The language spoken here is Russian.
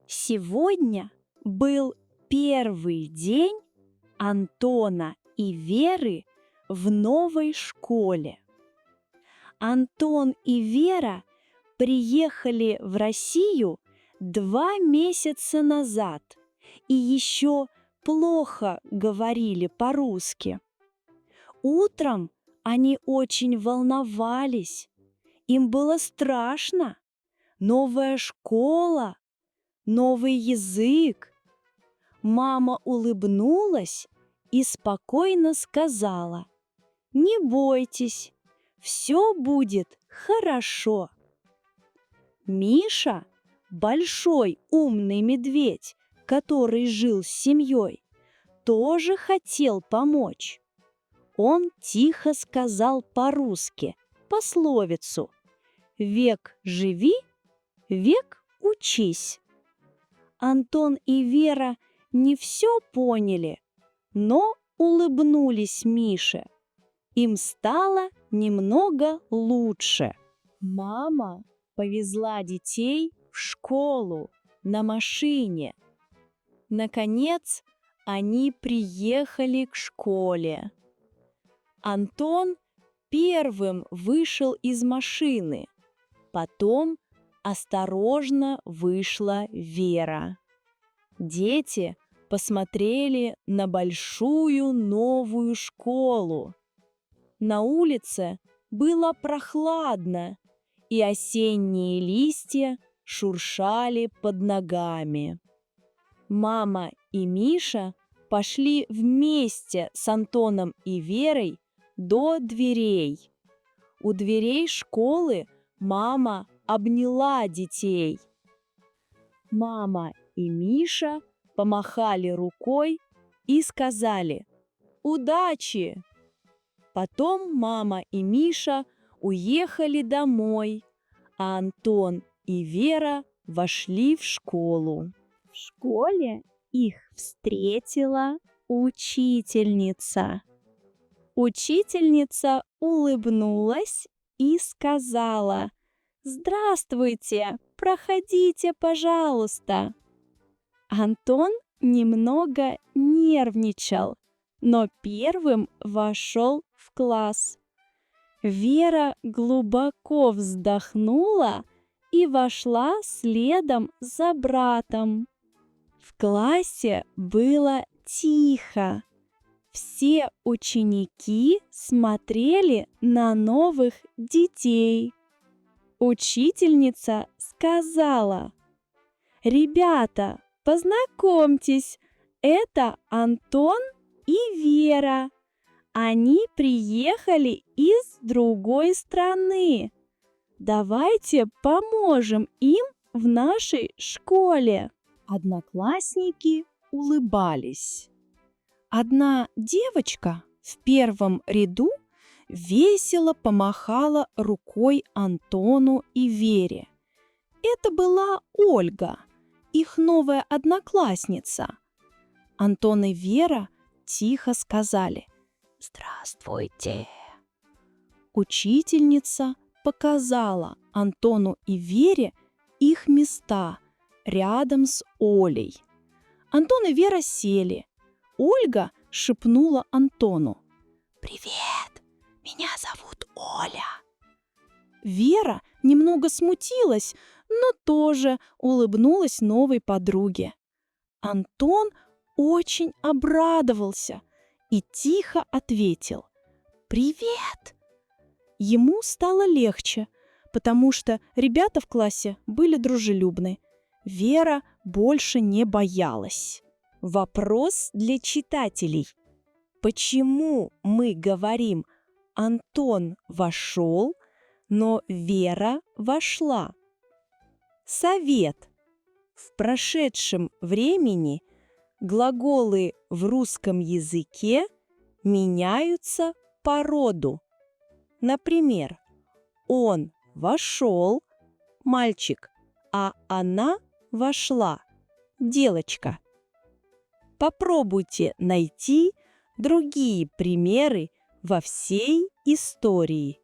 Сегодня был первый день Антона и Веры в новой школе. Антон и Вера приехали в Россию 2 месяца назад и еще плохо говорили по-русски. Утром они очень волновались. Им было страшно. Новая школа, новый язык. Мама улыбнулась и спокойно сказала: «Не бойтесь, все будет хорошо». Миша, большой умный медведь, который жил с семьей, тоже хотел помочь. Он тихо сказал по-русски пословицу: «Век живи, век учись». Антон и Вера не все поняли, но улыбнулись Мише. Им стало немного лучше. Мама повезла детей в школу на машине. Наконец, они приехали к школе. Антон первым вышел из машины, потом осторожно вышла Вера. Дети посмотрели на большую новую школу. На улице было прохладно, и осенние листья шуршали под ногами. Мама и Миша пошли вместе с Антоном и Верой до дверей. У дверей школы мама обняла детей. Мама и Миша помахали рукой и сказали «Удачи!». Потом мама и Миша уехали домой, а Антон и Вера вошли в школу. В школе их встретила учительница. Учительница улыбнулась и сказала: «Здравствуйте, проходите, пожалуйста». Антон немного нервничал, но первым вошел в класс. Вера глубоко вздохнула и вошла следом за братом. В классе было тихо. Все ученики смотрели на новых детей. Учительница сказала: «Ребята, познакомьтесь, это Антон и Вера. Они приехали из другой страны. Давайте поможем им в нашей школе». Одноклассники улыбались. Одна девочка в первом ряду весело помахала рукой Антону и Вере. Это была Ольга, их новая одноклассница. Антон и Вера тихо сказали «Здравствуйте». Учительница показала Антону и Вере их места рядом с Олей. Антон и Вера сели. Ольга шепнула Антону: «Привет, меня зовут Оля». Вера немного смутилась, но тоже улыбнулась новой подруге. Антон очень обрадовался и тихо ответил: «Привет». Ему стало легче, потому что ребята в классе были дружелюбны. Вера больше не боялась. Вопрос для читателей. Почему мы говорим «Антон вошел», но Вера вошла? Совет. В прошедшем времени глаголы в русском языке меняются по роду. Например, он вошел, мальчик, а она вошла, девочка. Попробуйте найти другие примеры во всей истории.